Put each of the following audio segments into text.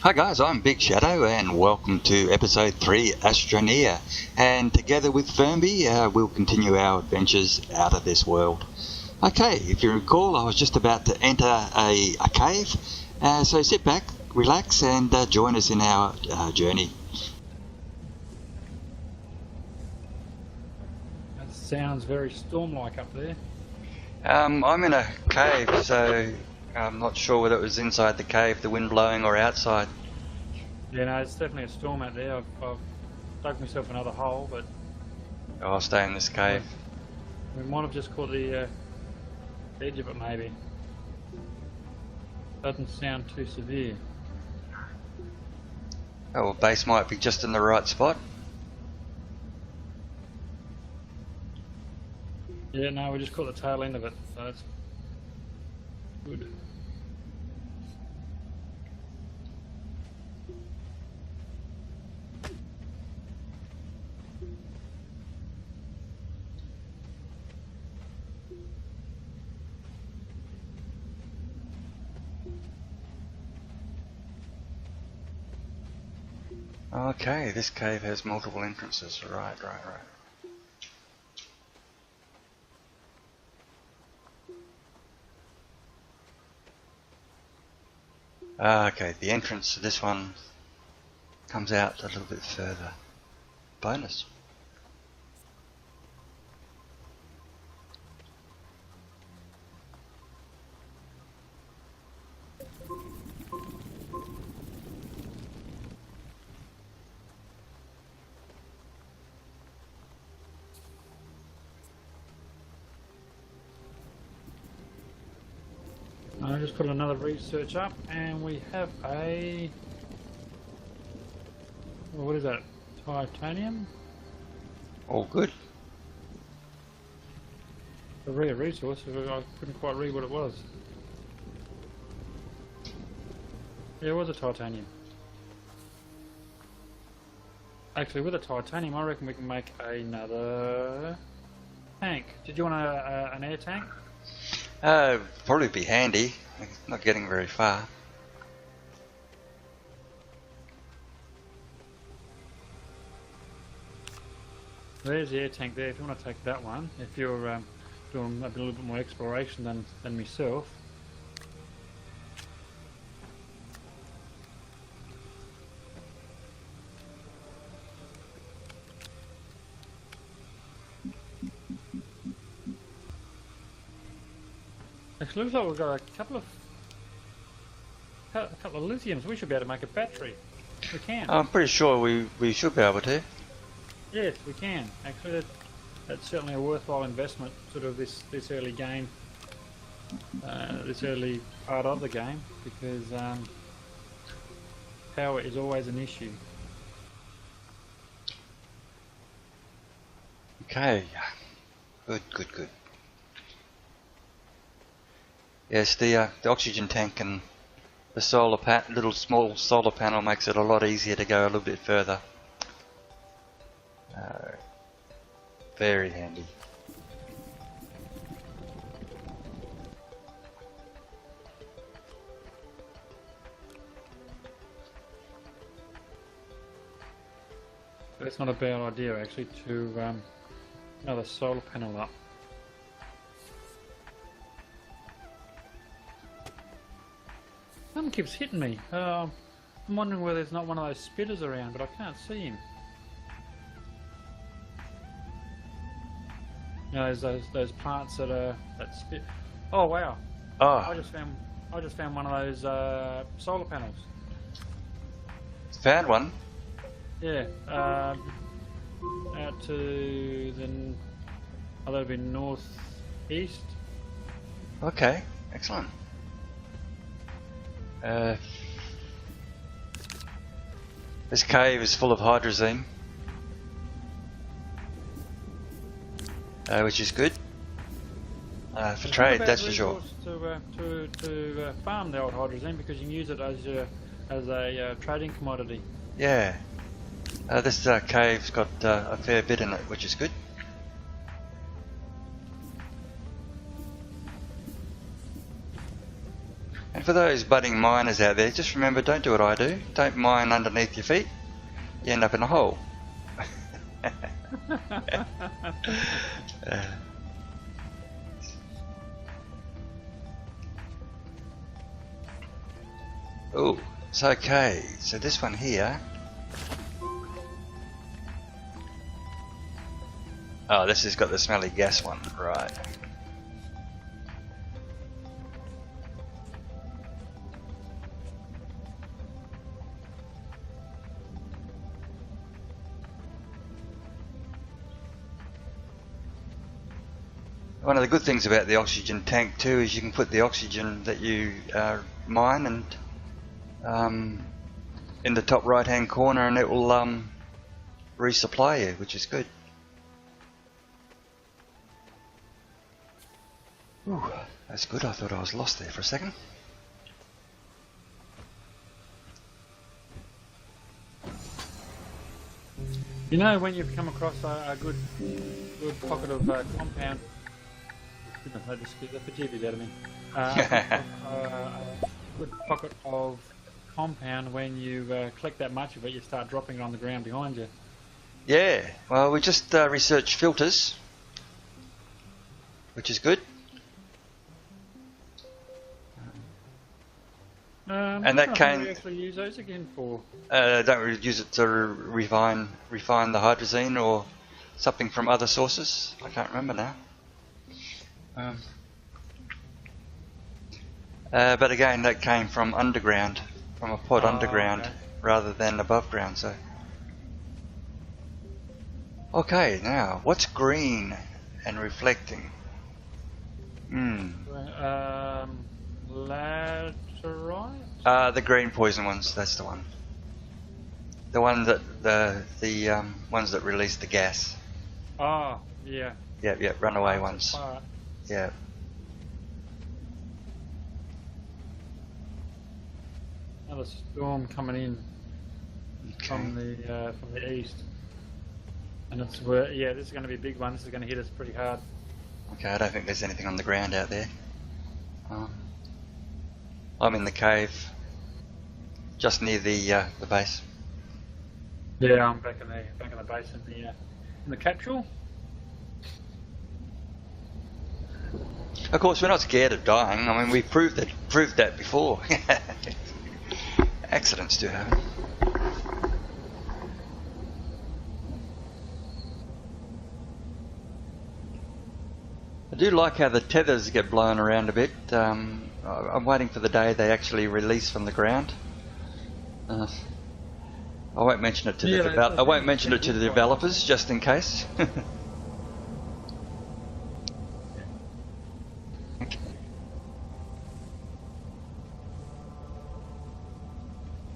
Hi guys, I'm Big Shadow and welcome to episode 3 Astroneer, and together with Firmbie we'll continue our adventures out of this world. Okay, if you recall, I was just about to enter a cave, so sit back, relax and join us in our journey. That sounds very storm-like up there. I'm in a cave, so I'm not sure whether it was inside the cave, the wind blowing, or outside. Yeah, no, it's definitely a storm out there. I've dug myself another hole, but I'll stay in this cave. we might have just caught the edge of it, maybe. Doesn't sound too severe. Oh, well, base might be just in the right spot. Yeah, no, we just caught the tail end of it, so it's good. Okay, this cave has multiple entrances. Right. Okay, the entrance to this one comes out a little bit further. Bonus. I just put another research up, and we have a... well, what is that? Titanium? All good. A rare resource. I couldn't quite read what it was. Yeah, it was a titanium. Actually, with a titanium, I reckon we can make another tank. Did you want an air tank? Probably be handy. Not getting very far. There's the air tank there. If you want to take that one, if you're doing a little bit more exploration than myself. Actually, looks like we've got a couple of lithiums. We should be able to make a battery. We can. I'm pretty sure we should be able to. Yes, we can. Actually, that's certainly a worthwhile investment. Sort of this early game, this early part of the game, because power is always an issue. Okay. Good. Yes, the oxygen tank and the little small solar panel makes it a lot easier to go a little bit further. Very handy. It's not a bad idea actually to another solar panel up. Something keeps hitting me. I'm wondering whether there's not one of those spitters around, but I can't see him. You know, those plants that spit. Oh wow! Oh, I just found one of those solar panels. found one. Yeah, out to the that would be northeast. Okay, excellent. This cave is full of hydrazine, which is good for trade, that's for sure. To farm the old hydrazine, because you can use it as a trading commodity. Yeah, this cave's got a fair bit in it, which is good. for those budding miners out there, just remember, don't do what I do. Don't mine underneath your feet. You end up in a hole. Oh, it's okay. So this one here. Oh, this has got the smelly gas one, right. One of the good things about the oxygen tank too is you can put the oxygen that you mine and in the top right hand corner, and it will resupply you, which is good. Ooh, that's good. I thought I was lost there for a second. You know, when you've come across a good pocket of compound, goodness, I just scared the bejeebies out of me. A good pocket of compound, when you collect that much of it, you start dropping it on the ground behind you. Yeah, well, we just researched filters, which is good. And that can we actually use those again for? Don't we use it to refine the hydrazine or something from other sources? I can't remember now. But again, that came from underground, from a pod underground, okay, rather than above ground. So, okay, now what's green and reflecting? Laterite? The green poison ones. That's the one. The one that the ones that release the gas. Oh, yeah. Yep. Runaway ones. Yeah. Another storm coming in from the east, and it's this is going to be a big one. This is going to hit us pretty hard. Okay, I don't think there's anything on the ground out there. I'm in the cave, just near the base. Yeah, I'm back in the base in the capsule. Of course, we're not scared of dying. I mean, we've proved that before. Accidents do happen. I do like how the tethers get blown around a bit. I'm waiting for the day they actually release from the ground. I won't mention it to the developers, just in case.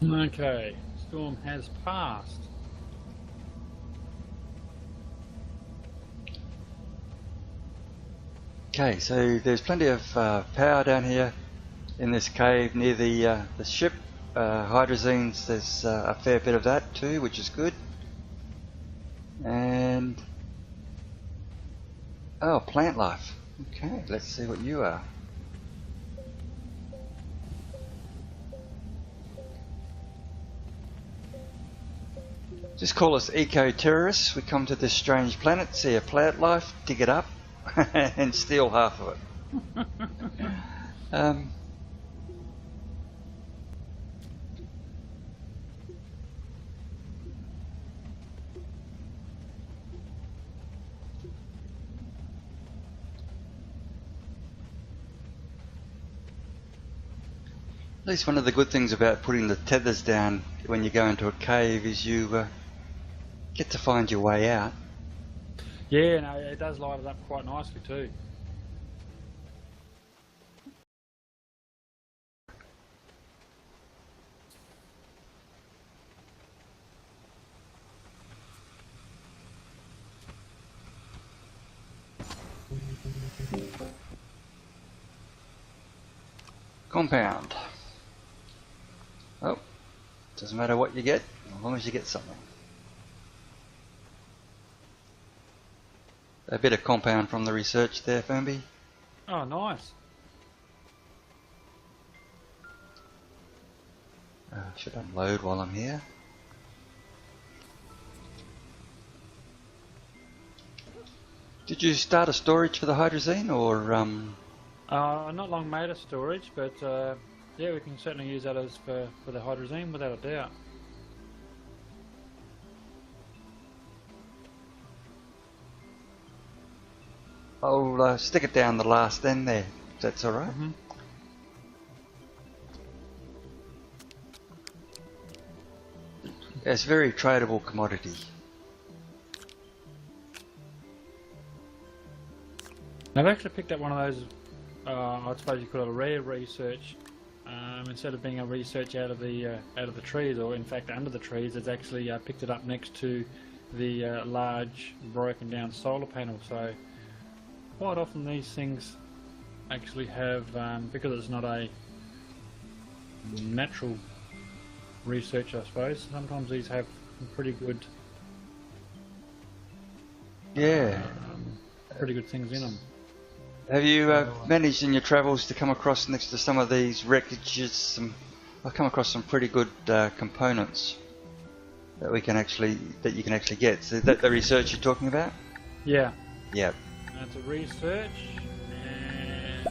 Okay, storm has passed. Okay, so there's plenty of power down here in this cave near the ship. Hydrazines, there's a fair bit of that too, which is good. And plant life. Okay, let's see what you are. Just call us eco-terrorists. We come to this strange planet, see a plant life, dig it up, and steal half of it. At least one of the good things about putting the tethers down when you go into a cave is you get to find your way out. Yeah, no, it does light it up quite nicely too. Compound. Oh, doesn't matter what you get, as long as you get something. A bit of compound from the research there, Firmbie. Oh, nice. Should unload while I'm here. Did you start a storage for the hydrazine, or Not long made of storage, but yeah, we can certainly use that as for the hydrazine without a doubt. I'll stick it down the last end there, if that's alright. Mm-hmm. It's a very tradable commodity. I've actually picked up one of those, I suppose you call it a rare research. Instead of being a research out of the trees, or in fact under the trees, it's actually picked it up next to the large broken down solar panel. So quite often these things actually have, because it's not a natural research, I suppose, sometimes these have some pretty good things in them. Have you managed in your travels to come across next to some of these wreckages? I've come across some pretty good components that you can actually get. So is that the research you're talking about? Yeah. Yeah. That's a research and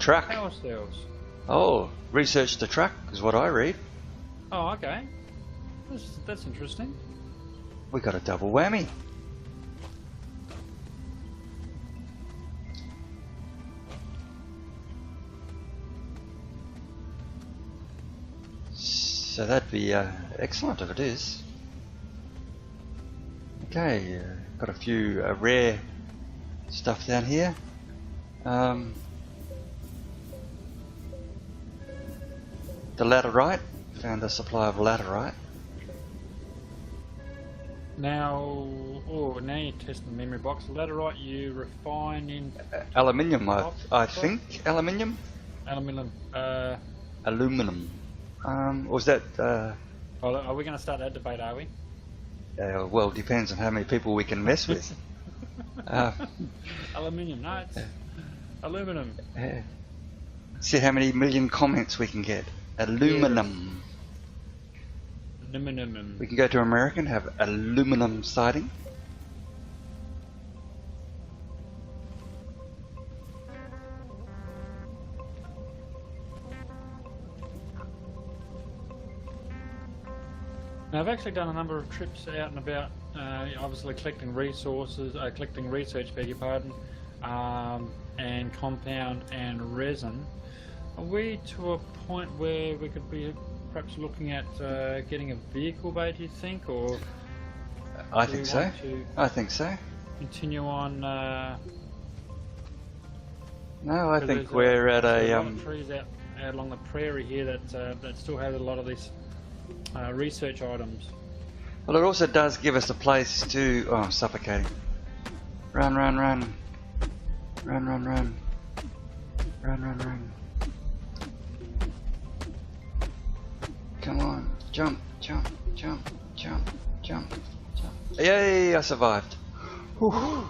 truck. Power cells. Oh, research the truck is what I read. Oh, okay. That's interesting. We got a double whammy. So that'd be excellent if it is. Okay, got a few rare stuff down here. The laterite, found a supply of laterite. Now you're testing the memory box. Laterite you refine in aluminium, I think. Aluminium. Aluminium. Aluminum. Was that? Are we going to start that debate? Are we? Well, depends on how many people we can mess with. Aluminium. No, it's aluminum. See how many million comments we can get. Aluminum. Yes. Aluminum. We can go to America and have aluminum siding. Now I've actually done a number of trips out and about, obviously collecting resources, collecting research, beg your pardon, and compound and resin. Are we to a point where we could be perhaps looking at getting a vehicle bay, do you think, or? I think so. I think so. Continue on. No, I think we're at a. Lot of trees out along the prairie here that still have a lot of these research items. Well, it also does give us a place to. Oh, I'm suffocating. Run, run, run. Run, run, run. Run, run, run. Come on. Jump, jump, jump, jump, jump, jump. Yay, I survived. Whew.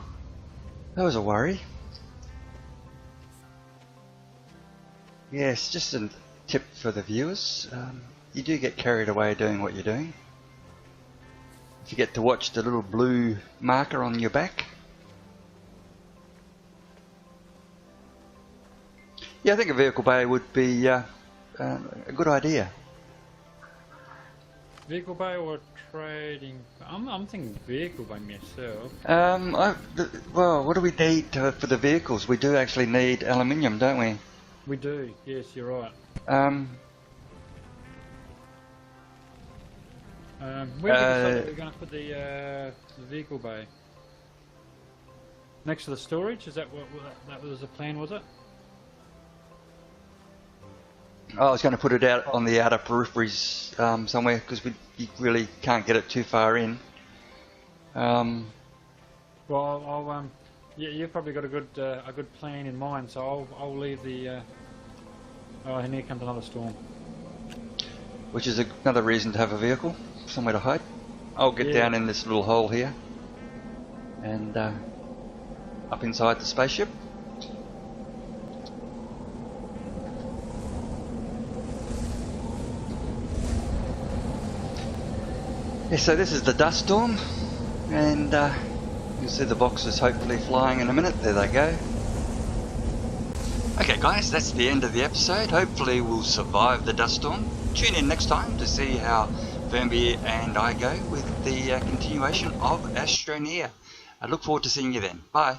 That was a worry. Yes, just a tip for the viewers. You do get carried away doing what you're doing. If you get to watch the little blue marker on your back. Yeah, I think a vehicle bay would be a good idea. Vehicle bay or trading? I'm thinking vehicle bay myself. Well, what do we need for the vehicles? We do actually need aluminium, don't we? We do. Yes, you're right. Where did we going to put the vehicle bay? Next to the storage? Is that what that was the plan? Was it? I was going to put it out on the outer peripheries somewhere because you really can't get it too far in. Well, yeah, you've probably got a good plan in mind, so I'll leave the. Oh, and here comes another storm. Which is another reason to have a vehicle, somewhere to hide. I'll get down in this little hole here and up inside the spaceship. Yeah, so this is the dust storm, and you'll see the boxes hopefully flying in a minute. There they go. Okay guys, that's the end of the episode. Hopefully we'll survive the dust storm. Tune in next time to see how Firmbie and I go with the continuation of Astroneer. I look forward to seeing you then. Bye.